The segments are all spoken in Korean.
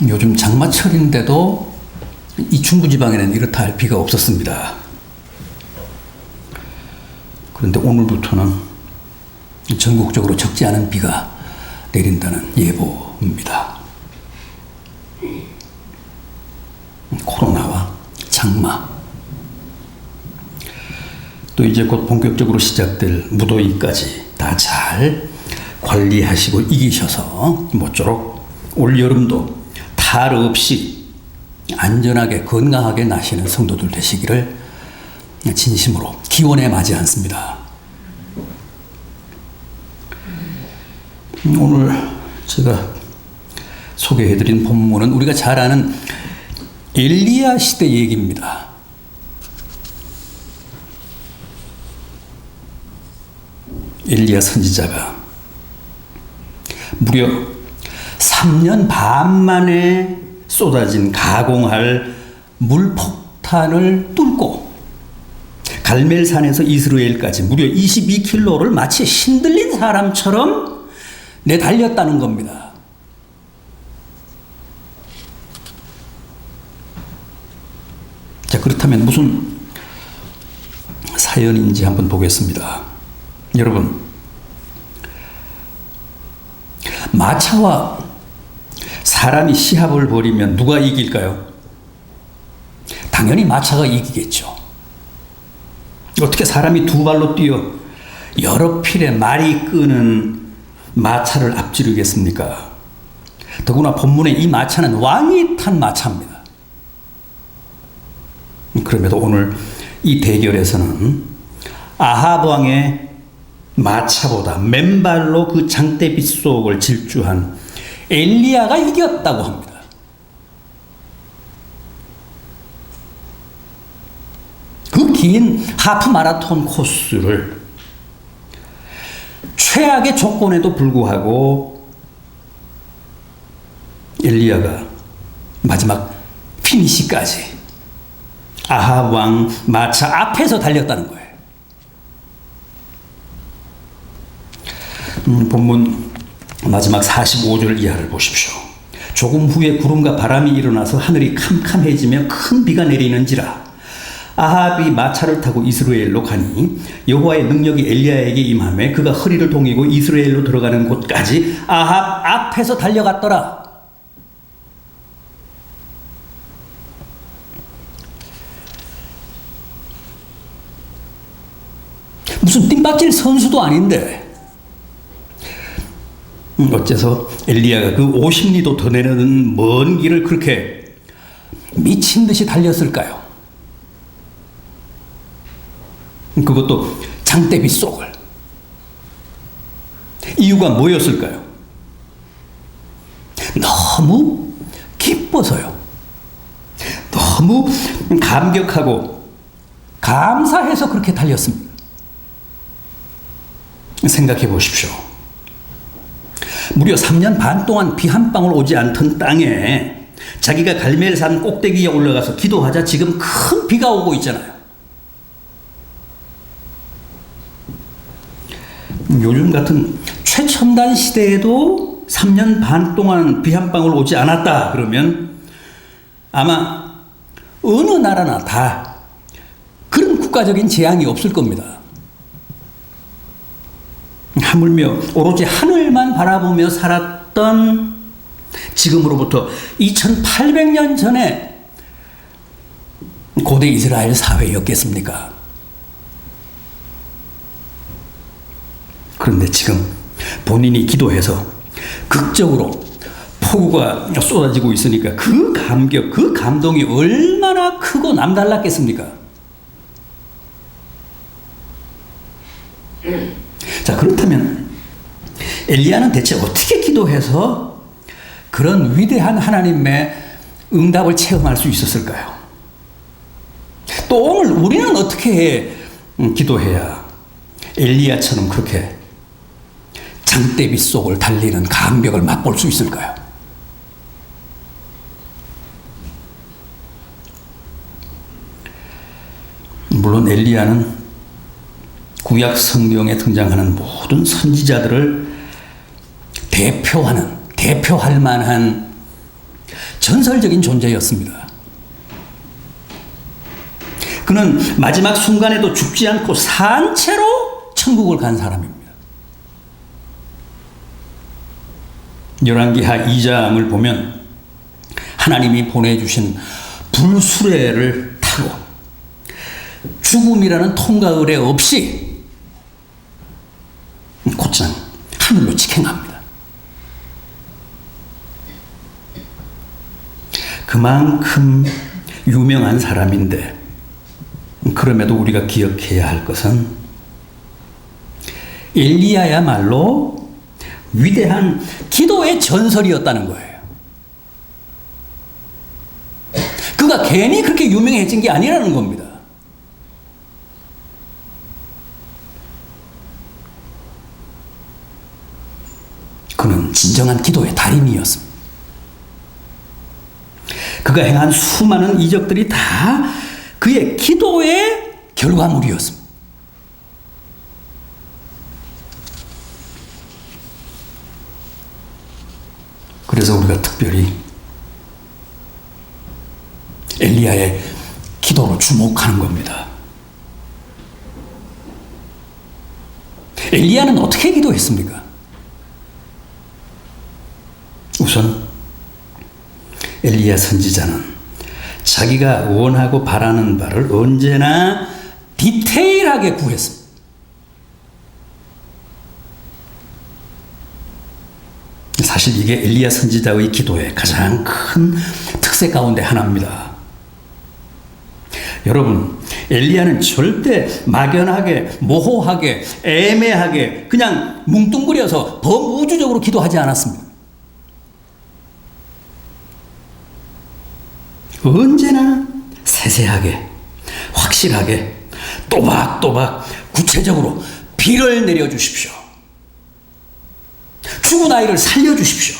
요즘 장마철인데도 이 중부지방에는 이렇다 할 비가 없었습니다. 그런데 오늘부터는 전국적으로 적지 않은 비가 내린다는 예보입니다. 코로나와 장마, 또 이제 곧 본격적으로 시작될 무더위까지 다 잘 관리하시고 이기셔서 모쪼록 올여름도 탈 없이 안전하게 건강하게 나시는 성도들 되시기를 진심으로 기원해 마지 않습니다. 오늘 제가 소개해드린 본문은 우리가 잘 아는 엘리야 시대 얘기입니다. 엘리야 선지자가 무려 3년 반 만에 쏟아진 가공할 물폭탄을 뚫고 갈멜산에서 이스라엘까지 무려 22km를 마치 신들린 사람처럼 내달렸다는 겁니다. 자, 그렇다면 무슨 사연인지 한번 보겠습니다. 여러분, 마차와 사람이 시합을 벌이면 누가 이길까요? 당연히 마차가 이기겠죠. 어떻게 사람이 두 발로 뛰어 여러 필의 말이 끄는 마차를 앞지르겠습니까? 더구나 본문에 이 마차는 왕이 탄 마차입니다. 그럼에도 오늘 이 대결에서는 아합 왕의 마차보다 맨발로 그 장대빛 속을 질주한 엘리야가 이겼다고 합니다. 그 긴 하프 마라톤 코스를 최악의 조건에도 불구하고 엘리야가 마지막 피니시까지 아합 왕 마차 앞에서 달렸다는 거예요. 본문 마지막 45절 이하를 보십시오. 조금 후에 구름과 바람이 일어나서 하늘이 캄캄해지며 큰 비가 내리는지라 아합이 마차를 타고 이스라엘로 가니 여호와의 능력이 엘리야에게 임하매 그가 허리를 동이고 이스라엘로 들어가는 곳까지 아합 앞에서 달려갔더라. 무슨 띵박질 선수도 아닌데 어째서 엘리야가 그 50리도 더 내려는 먼 길을 그렇게 미친 듯이 달렸을까요? 그것도 장대빛 속을. 이유가 뭐였을까요? 너무 기뻐서요. 너무 감격하고 감사해서 그렇게 달렸습니다. 생각해 보십시오. 무려 3년 반 동안 비 한 방울 오지 않던 땅에 자기가 갈멜산 꼭대기에 올라가서 기도하자 지금 큰 비가 오고 있잖아요. 요즘 같은 최첨단 시대에도 3년 반 동안 비 한 방울 오지 않았다 그러면 아마 어느 나라나 다 그런 국가적인 재앙이 없을 겁니다. 하물며 오로지 하늘만 바라보며 살았던 지금으로부터 2800년 전에 고대 이스라엘 사회였겠습니까? 그런데 지금 본인이 기도해서 극적으로 폭우가 쏟아지고 있으니까 그 감격, 그 감동이 얼마나 크고 남달랐겠습니까? 자, 그렇다면 엘리야는 대체 어떻게 기도해서 그런 위대한 하나님의 응답을 체험할 수 있었을까요? 또 오늘 우리는 어떻게 기도해야 엘리야처럼 그렇게 장대빛 속을 달리는 감격을 맛볼 수 있을까요? 물론 엘리야는 구약 성경에 등장하는 모든 선지자들을 대표할 만한 전설적인 존재였습니다. 그는 마지막 순간에도 죽지 않고 산채로 천국을 간 사람입니다. 열왕기하 2장을 보면 하나님이 보내주신 불수레를 타고 죽음이라는 통과 의례 없이 곧장 하늘로 직행합니다. 그만큼 유명한 사람인데, 그럼에도 우리가 기억해야 할 것은 엘리야야말로 위대한 기도의 전설이었다는 거예요. 그가 괜히 그렇게 유명해진 게 아니라는 겁니다. 그는 진정한 기도의 달인이었습니다. 그가 행한 수많은 이적들이 다 그의 기도의 결과물이었습니다. 그래서 우리가 특별히 엘리야의 기도로 주목하는 겁니다. 엘리야는 어떻게 기도했습니까? 우선 엘리야 선지자는 자기가 원하고 바라는 바를 언제나 디테일하게 구했습니다. 사실 이게 엘리야 선지자의 기도의 가장 큰 특색 가운데 하나입니다. 여러분, 엘리야는 절대 막연하게, 모호하게, 애매하게 그냥 뭉뚱그려서 범우주적으로 기도하지 않았습니다. 언제나 세세하게, 확실하게, 또박또박 구체적으로 비를 내려주십시오. 죽은 아이를 살려주십시오.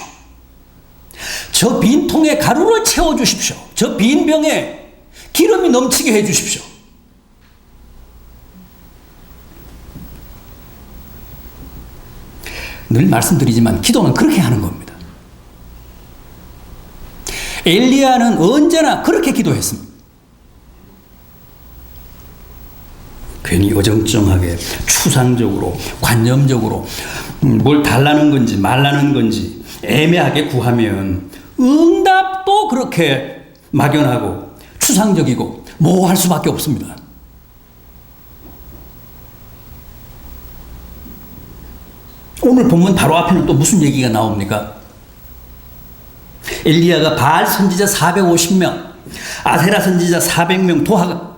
저 빈 통에 가루를 채워주십시오. 저 빈 병에 기름이 넘치게 해주십시오. 늘 말씀드리지만 기도는 그렇게 하는 겁니다. 엘리야는 언제나 그렇게 기도했습니다. 괜히 어정쩡하게, 추상적으로, 관념적으로 뭘 달라는 건지 말라는 건지 애매하게 구하면 응답도 그렇게 막연하고 추상적이고 모호할 수밖에 없습니다. 오늘 본문 바로 앞에는 또 무슨 얘기가 나옵니까? 엘리야가 바알 선지자 450명, 아세라 선지자 400명, 도합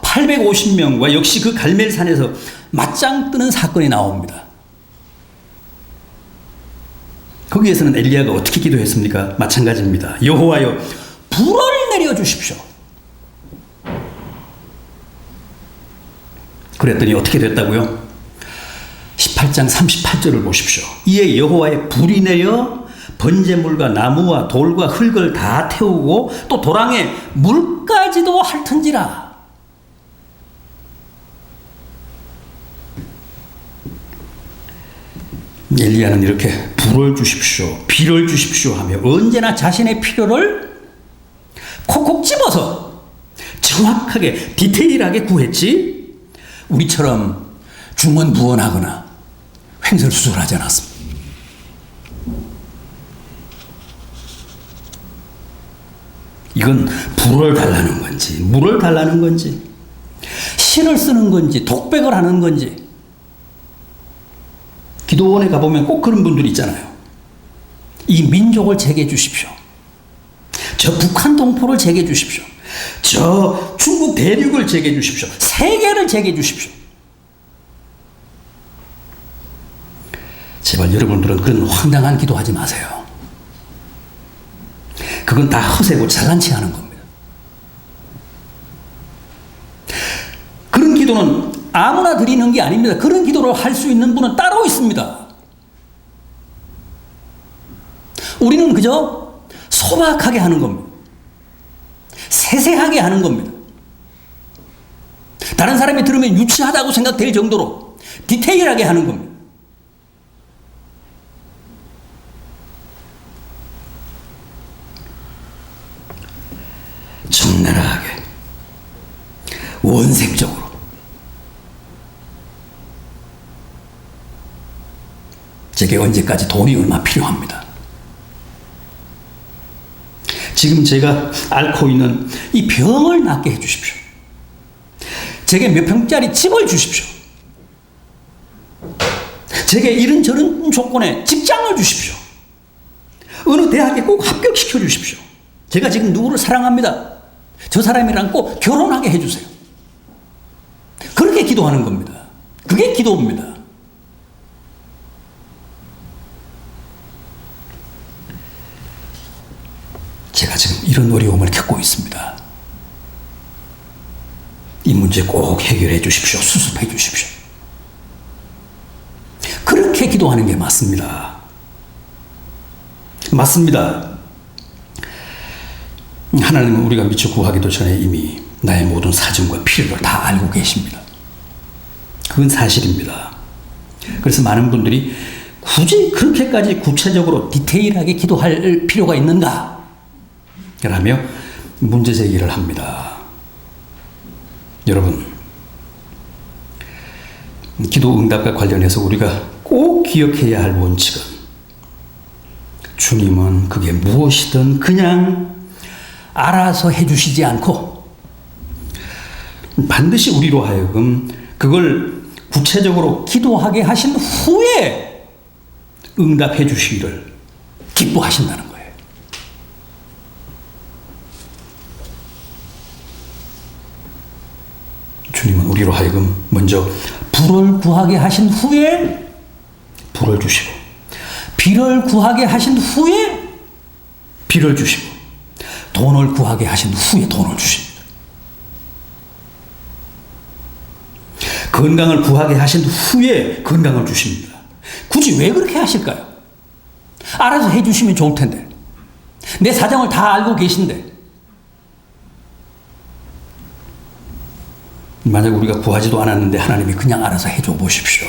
850명과 역시 그 갈멜산에서 맞짱 뜨는 사건이 나옵니다. 거기에서는 엘리야가 어떻게 기도했습니까? 마찬가지입니다. 여호와여, 불을 내려주십시오. 그랬더니 어떻게 됐다고요? 18장 38절을 보십시오. 이에 여호와의 불이 내려 번제물과 나무와 돌과 흙을 다 태우고 또 도랑에 물까지도 핥은지라. 엘리야는 이렇게 불을 주십시오, 비를 주십시오 하며 언제나 자신의 필요를 콕콕 집어서 정확하게 디테일하게 구했지, 우리처럼 중언부언하거나 횡설수설하지 않았습니다. 이건 불을 달라는 건지, 물을 달라는 건지, 시를 쓰는 건지, 독백을 하는 건지. 기도원에 가보면 꼭 그런 분들이 있잖아요. 이 민족을 제게 주십시오. 저 북한 동포를 제게 주십시오. 저 중국 대륙을 제게 주십시오. 세계를 제게 주십시오. 제발 여러분들은 그런 황당한 기도하지 마세요. 그건 다 허세고 잘난 체 하는 겁니다. 그런 기도는 아무나 드리는 게 아닙니다. 그런 기도를 할 수 있는 분은 따로 있습니다. 우리는 그저 소박하게 하는 겁니다. 세세하게 하는 겁니다. 다른 사람이 들으면 유치하다고 생각될 정도로 디테일하게 하는 겁니다. 적나라하게, 원색적으로 제게 언제까지 돈이 얼마 필요합니다. 지금 제가 앓고 있는 이 병을 낫게 해주십시오. 제게 몇 평짜리 집을 주십시오. 제게 이런저런 조건의 직장을 주십시오. 어느 대학에 꼭 합격시켜 주십시오. 제가 지금 누구를 사랑합니다. 저 사람이랑 꼭 결혼하게 해주세요. 그렇게 기도하는 겁니다. 그게 기도입니다. 제가 지금 이런 어려움을 겪고 있습니다. 이 문제 꼭 해결해 주십시오. 수습해 주십시오. 그렇게 기도하는 게 맞습니다. 맞습니다. 하나님은 우리가 미처 구하기도 전에 이미 나의 모든 사정과 필요를 다 알고 계십니다. 그건 사실입니다. 그래서 많은 분들이 굳이 그렇게까지 구체적으로 디테일하게 기도할 필요가 있는가? 라며 문제 제기를 합니다. 여러분, 기도 응답과 관련해서 우리가 꼭 기억해야 할 원칙은 주님은 그게 무엇이든 그냥 알아서 해주시지 않고 반드시 우리로 하여금 그걸 구체적으로 기도하게 하신 후에 응답해 주시기를 기뻐하신다는 거예요. 주님은 우리로 하여금 먼저 불을 구하게 하신 후에 불을 주시고, 비를 구하게 하신 후에 비를 주시고, 돈을 구하게 하신 후에 돈을 주십니다. 건강을 구하게 하신 후에 건강을 주십니다. 굳이 왜 그렇게 하실까요? 알아서 해주시면 좋을 텐데. 내 사정을 다 알고 계신데. 만약 우리가 구하지도 않았는데 하나님이 그냥 알아서 해줘 보십시오.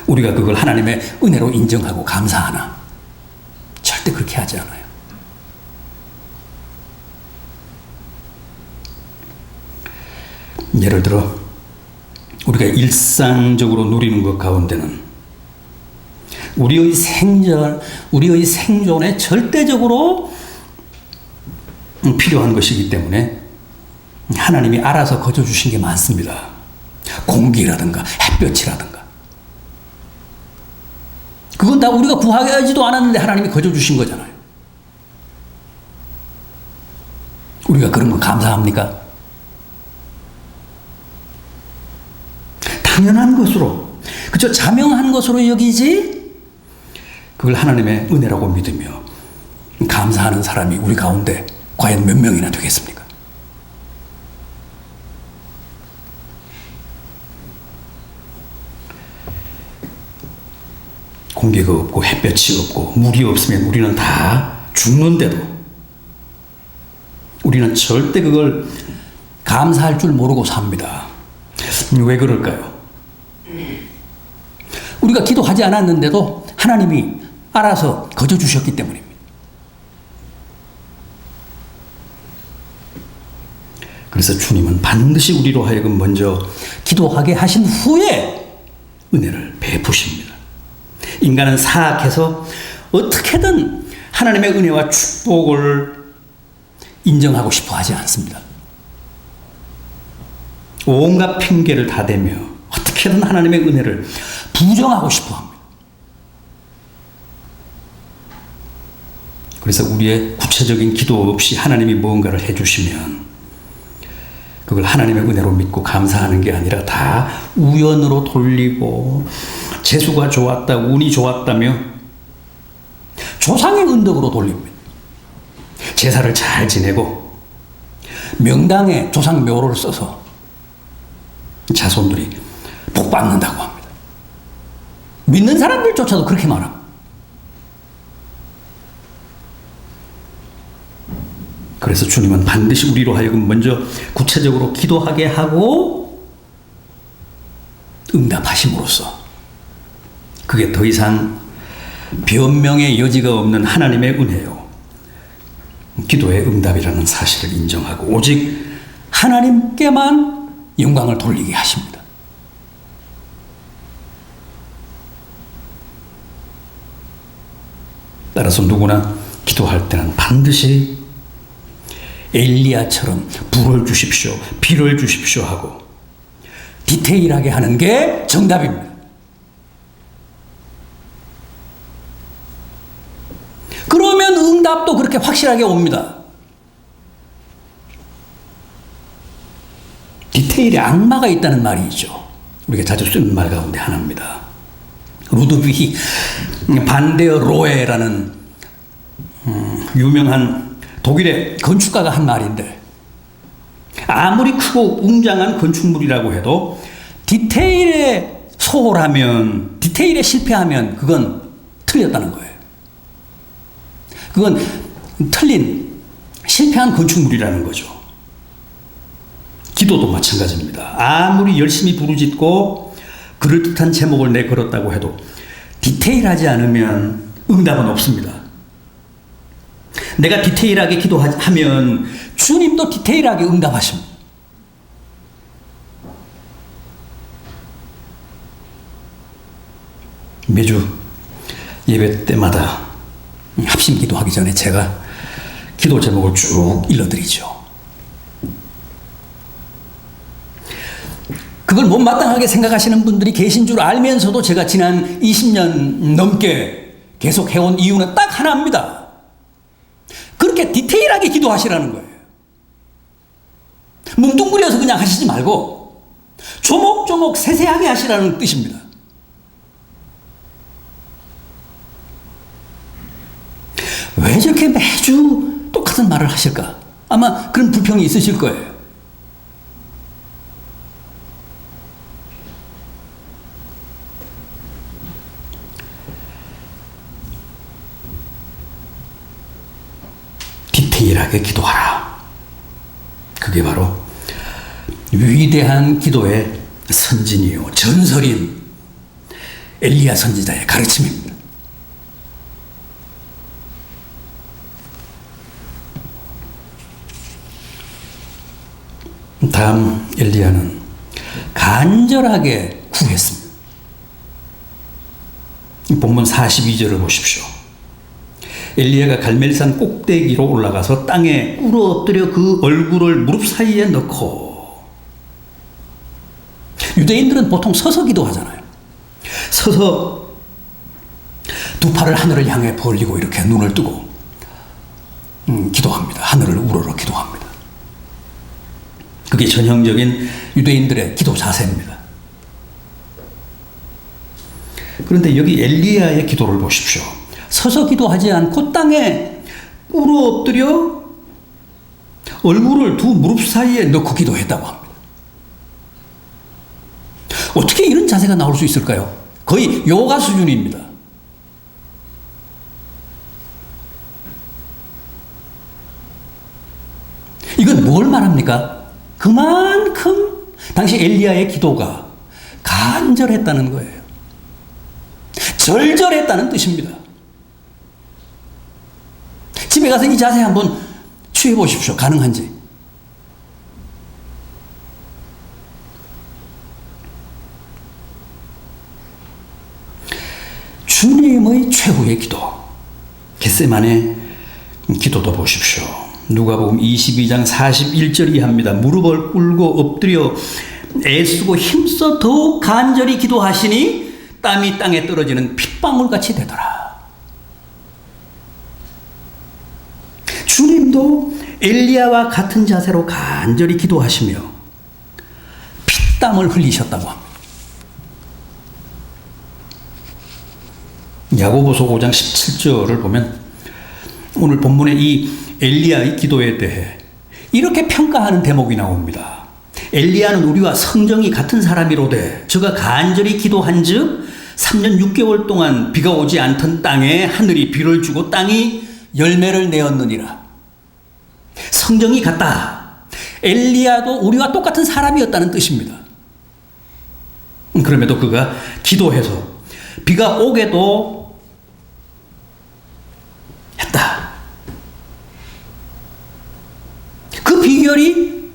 우리가 그걸 하나님의 은혜로 인정하고 감사하나? 절대 그렇게 하지 않아요. 예를 들어 우리가 일상적으로 누리는 것 가운데는 우리의 생존에 절대적으로 필요한 것이기 때문에 하나님이 알아서 거저주신 게 많습니다. 공기라든가 햇볕이라든가. 그건 다 우리가 구하지도 않았는데 하나님이 거저주신 거잖아요. 우리가 그런 거 감사합니까? 당연한 것으로, 그저 자명한 것으로 여기지 그걸 하나님의 은혜라고 믿으며 감사하는 사람이 우리 가운데 과연 몇 명이나 되겠습니까? 공기가 없고 햇볕이 없고 물이 없으면 우리는 다 죽는데도 우리는 절대 그걸 감사할 줄 모르고 삽니다. 왜 그럴까요? 우리가 기도하지 않았는데도 하나님이 알아서 거저주셨기 때문입니다. 그래서 주님은 반드시 우리로 하여금 먼저 기도하게 하신 후에 은혜를 베푸십니다. 인간은 사악해서 어떻게든 하나님의 은혜와 축복을 인정하고 싶어 하지 않습니다. 온갖 핑계를 다 대며 어떻게든 하나님의 은혜를 부정하고 싶어 합니다. 그래서 우리의 구체적인 기도 없이 하나님이 무언가를 해주시면 그걸 하나님의 은혜로 믿고 감사하는 게 아니라 다 우연으로 돌리고 재수가 좋았다, 운이 좋았다며 조상의 은덕으로 돌립니다. 제사를 잘 지내고 명당에 조상 묘로를 써서 자손들이 복 받는다고 합니다. 믿는 사람들조차도 그렇게 말합니다. 그래서 주님은 반드시 우리로 하여금 먼저 구체적으로 기도하게 하고 응답하심으로써 그게 더 이상 변명의 여지가 없는 하나님의 은혜요. 기도의 응답이라는 사실을 인정하고 오직 하나님께만 영광을 돌리게 하십니다. 따라서 누구나 기도할 때는 반드시 엘리야처럼 불을 주십시오, 비를 주십시오 하고 디테일하게 하는 게 정답입니다. 그러면 응답도 그렇게 확실하게 옵니다. 디테일에 악마가 있다는 말이 있죠. 우리가 자주 쓰는 말 가운데 하나입니다. 루드비히 반데어 로에라는 유명한 독일의 건축가가 한 말인데, 아무리 크고 웅장한 건축물이라고 해도 디테일에 소홀하면, 디테일에 실패하면 그건 틀렸다는 거예요. 그건 틀린, 실패한 건축물이라는 거죠. 기도도 마찬가지입니다. 아무리 열심히 부르짖고 그럴듯한 제목을 내걸었다고 해도 디테일하지 않으면 응답은 없습니다. 내가 디테일하게 기도하면 주님도 디테일하게 응답하십니다. 매주 예배 때마다 합심 기도하기 전에 제가 기도 제목을 쭉 일러드리죠. 그걸 못마땅하게 생각하시는 분들이 계신 줄 알면서도 제가 지난 20년 넘게 계속 해온 이유는 딱 하나입니다. 그렇게 디테일하게 기도하시라는 거예요. 뭉뚱그려서 그냥 하시지 말고 조목조목 세세하게 하시라는 뜻입니다. 왜 저렇게 매주 똑같은 말을 하실까? 아마 그런 불평이 있으실 거예요. 디테일하게 기도하라. 그게 바로 위대한 기도의 선진이요, 전설인 엘리야 선지자의 가르침입니다. 다음 엘리야는 간절하게 구했습니다. 본문 42절을 보십시오. 엘리야가 갈멜산 꼭대기로 올라가서 땅에 꿇어 엎드려 그 얼굴을 무릎 사이에 넣고, 유대인들은 보통 서서 기도하잖아요. 서서 두 팔을 하늘을 향해 벌리고 이렇게 눈을 뜨고 기도합니다. 하늘을 우러러 기도합니다. 그게 전형적인 유대인들의 기도 자세입니다. 그런데 여기 엘리야의 기도를 보십시오. 서서 기도하지 않고 땅에 꿇어 엎드려 얼굴을 두 무릎 사이에 넣고 기도했다고 합니다. 어떻게 이런 자세가 나올 수 있을까요? 거의 요가 수준입니다. 이건 뭘 말합니까? 그만큼 당시 엘리야의 기도가 간절했다는 거예요. 절절했다는 뜻입니다. 집에 가서 이 자세 한번 취해 보십시오. 가능한지. 주님의 최후의 기도, 겟세마네 기도도 보십시오. 누가복음 22장 41절 이하입니다. 무릎을 꿇고 엎드려 애쓰고 힘써 더욱 간절히 기도하시니 땀이 땅에 떨어지는 핏방울같이 되더라. 주님도 엘리야와 같은 자세로 간절히 기도하시며 피땀을 흘리셨다고 합니다. 야고보서 5장 17절을 보면 오늘 본문의 이 엘리야의 기도에 대해 이렇게 평가하는 대목이 나옵니다. 엘리야는 우리와 성정이 같은 사람이로되 저가 간절히 기도한 즉 3년 6개월 동안 비가 오지 않던 땅에 하늘이 비를 주고 땅이 열매를 내었느니라. 성정이 같다. 엘리야도 우리와 똑같은 사람이었다는 뜻입니다. 그럼에도 그가 기도해서 비가 오게도 했다. 비결이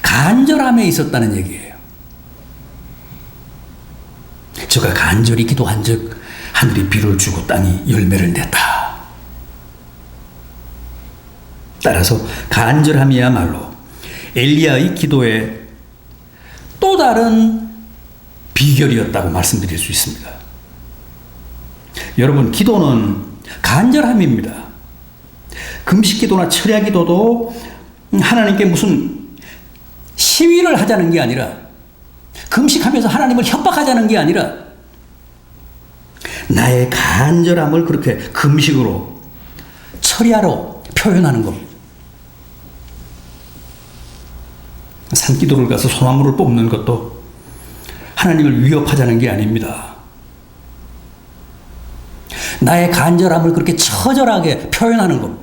간절함에 있었다는 얘기예요. 저가 간절히 기도한 즉 하늘이 비를 주고 땅이 열매를 냈다. 따라서 간절함이야말로 엘리야의 기도의 또 다른 비결이었다고 말씀드릴 수 있습니다. 여러분, 기도는 간절함입니다. 금식 기도나 철야 기도도 하나님께 무슨 시위를 하자는 게 아니라, 금식하면서 하나님을 협박하자는 게 아니라, 나의 간절함을 그렇게 금식으로, 철야로 표현하는 겁니다. 산기도를 가서 소나무를 뽑는 것도 하나님을 위협하자는 게 아닙니다. 나의 간절함을 그렇게 처절하게 표현하는 겁니다.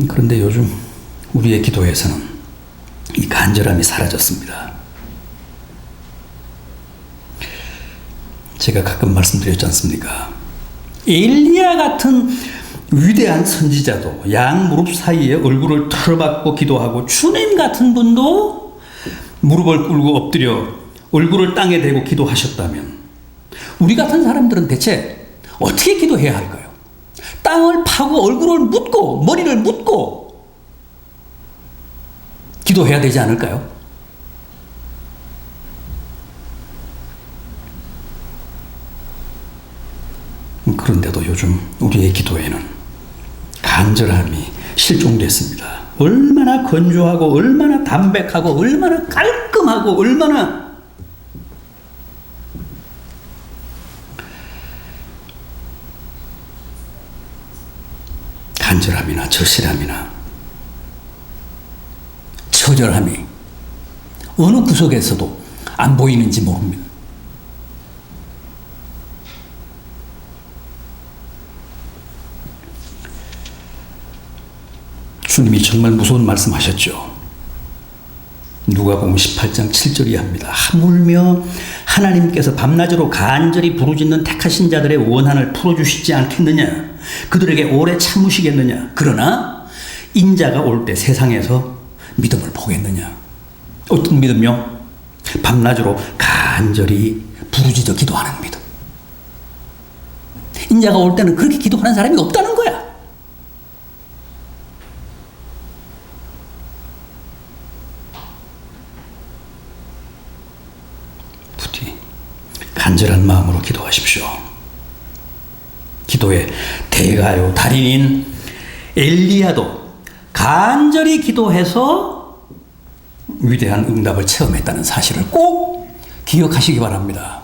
그런데 요즘 우리의 기도에서는 이 간절함이 사라졌습니다. 제가 가끔 말씀드렸지 않습니까? 엘리야 같은 위대한 선지자도 양 무릎 사이에 얼굴을 털어박고 기도하고, 주님 같은 분도 무릎을 꿇고 엎드려 얼굴을 땅에 대고 기도하셨다면 우리 같은 사람들은 대체 어떻게 기도해야 할까요? 땅을 파고 얼굴을 묻고 머리를 묻고 기도해야 되지 않을까요? 그런데도 요즘 우리의 기도에는 간절함이 실종됐습니다. 얼마나 건조하고 얼마나 담백하고 얼마나 깔끔하고 얼마나 간절함이나 절실함이나 처절함이 어느 구석에서도 안 보이는지 모릅니다. 주님이 정말 무서운 말씀하셨죠. 누가복음 18장 7절이 합니다. 하물며 하나님께서 밤낮으로 간절히 부르짖는 택하신 자들의 원한을 풀어주시지 않겠느냐? 그들에게 오래 참으시겠느냐? 그러나 인자가 올 때 세상에서 믿음을 보겠느냐? 어떤 믿음요? 밤낮으로 간절히 부르짖어 기도하는 믿음. 인자가 올 때는 그렇게 기도하는 사람이 없다는 거야. 간절한 마음으로 기도하십시오. 기도의 대가요 달인인 엘리야도 간절히 기도해서 위대한 응답을 체험했다는 사실을 꼭 기억하시기 바랍니다.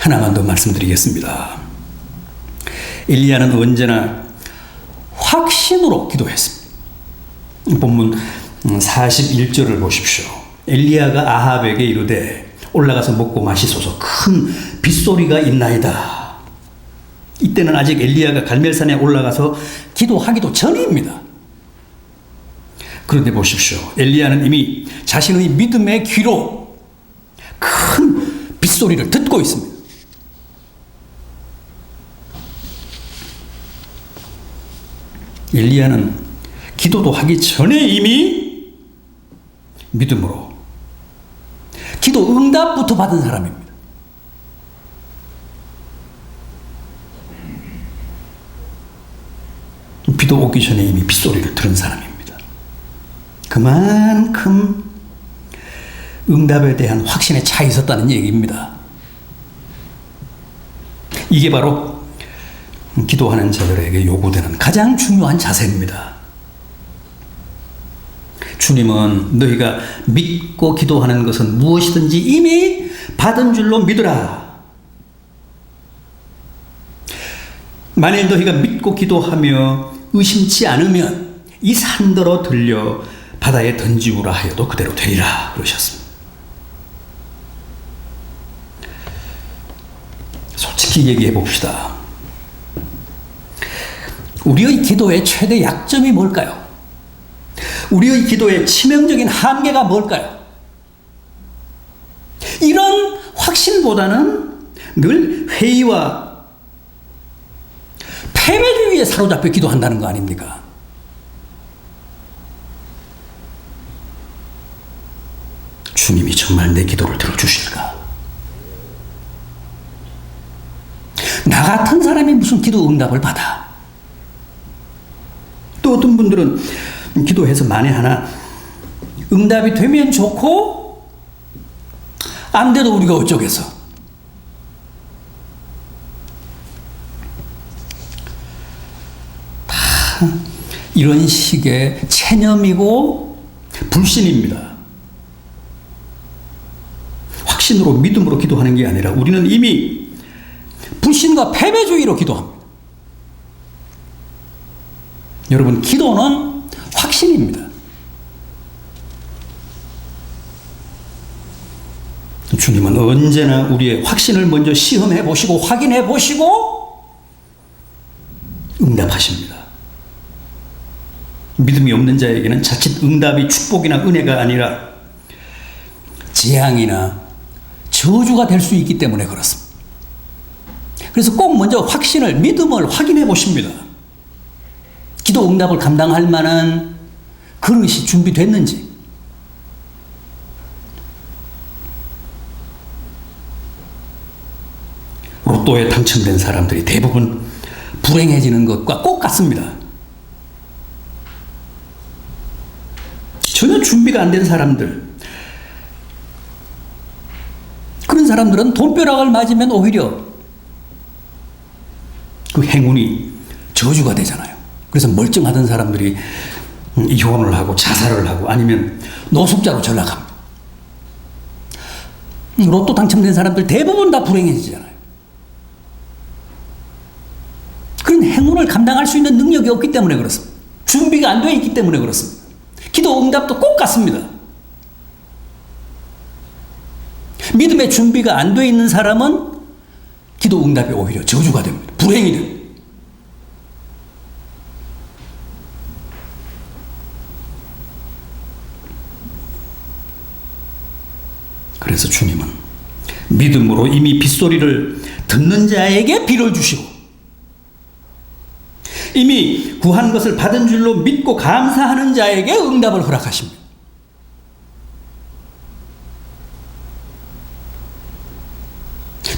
하나만 더 말씀드리겠습니다. 엘리야는 언제나 확신으로 기도했습니다. 본문 41절을 보십시오. 엘리야가 아합에게 이르되 올라가서 먹고 마시소서, 큰 빗소리가 있나이다. 이때는 아직 엘리야가 갈멜산에 올라가서 기도하기도 전입니다. 그런데 보십시오. 엘리야는 이미 자신의 믿음의 귀로 큰 빗소리를 듣고 있습니다. 엘리야는 기도도 하기 전에 이미 믿음으로 기도 응답부터 받은 사람입니다. 비도 오기 전에 이미 빗소리를 들은 사람입니다. 그만큼 응답에 대한 확신에 차 있었다는 얘기입니다. 이게 바로 기도하는 자들에게 요구되는 가장 중요한 자세입니다. 주님은 너희가 믿고 기도하는 것은 무엇이든지 이미 받은 줄로 믿으라. 만일 너희가 믿고 기도하며 의심치 않으면 이 산더러 들려 바다에 던지우라 하여도 그대로 되리라 그러셨습니다. 솔직히 얘기해 봅시다. 우리의 기도의 최대 약점이 뭘까요? 우리의 기도의 치명적인 한계가 뭘까요? 이런 확신보다는 늘 회의와 패배주의에 사로잡혀 기도한다는 거 아닙니까? 주님이 정말 내 기도를 들어주실까? 나 같은 사람이 무슨 기도 응답을 받아? 또 어떤 분들은 기도해서 만에 하나 응답이 되면 좋고 안 돼도 우리가 어쩌겠어? 다 이런 식의 체념이고 불신입니다. 확신으로 믿음으로 기도하는 게 아니라 우리는 이미 불신과 패배주의로 기도합니다. 여러분, 기도는 확신입니다. 주님은 언제나 우리의 확신을 먼저 시험해 보시고 확인해 보시고 응답하십니다. 믿음이 없는 자에게는 자칫 응답이 축복이나 은혜가 아니라 재앙이나 저주가 될 수 있기 때문에 그렇습니다. 그래서 꼭 먼저 확신을, 믿음을 확인해 보십니다. 기도 응답을 감당할 만한 그릇이 준비됐는지. 로또에 당첨된 사람들이 대부분 불행해지는 것과 꼭 같습니다. 전혀 준비가 안 된 사람들, 그런 사람들은 돈벼락을 맞으면 오히려 그 행운이 저주가 되잖아요. 그래서 멀쩡하던 사람들이 이혼을 하고 자살을 하고 아니면 노숙자로 전락합니다. 로또 당첨된 사람들 대부분 다 불행해지잖아요. 그런 행운을 감당할 수 있는 능력이 없기 때문에 그렇습니다. 준비가 안 되어 있기 때문에 그렇습니다. 기도 응답도 꼭 같습니다. 믿음의 준비가 안 되어 있는 사람은 기도 응답이 오히려 저주가 됩니다. 불행이 됩니다. 그래서 주님은 믿음으로 이미 빗소리를 듣는 자에게 비를 주시고 이미 구한 것을 받은 줄로 믿고 감사하는 자에게 응답을 허락하십니다.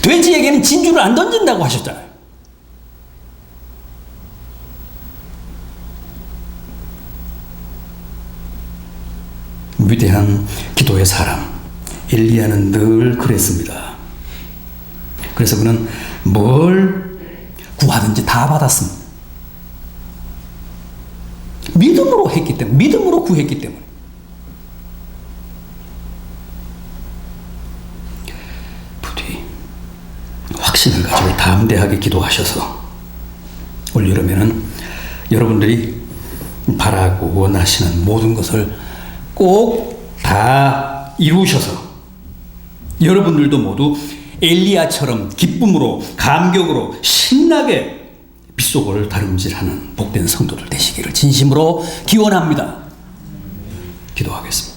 돼지에게는 진주를 안 던진다고 하셨잖아요. 위대한 기도의 사람 엘리야는 늘 그랬습니다. 그래서 그는 뭘 구하든지 다 받았습니다. 믿음으로 했기 때문에, 믿음으로 구했기 때문에. 부디 확신을 가지고 담대하게 기도하셔서 올 여름에는 여러분들이 바라고 원하시는 모든 것을 꼭 다 이루셔서 여러분들도 모두 엘리야처럼 기쁨으로 감격으로 신나게 빗속을 다름질하는 복된 성도들 되시기를 진심으로 기원합니다. 기도하겠습니다.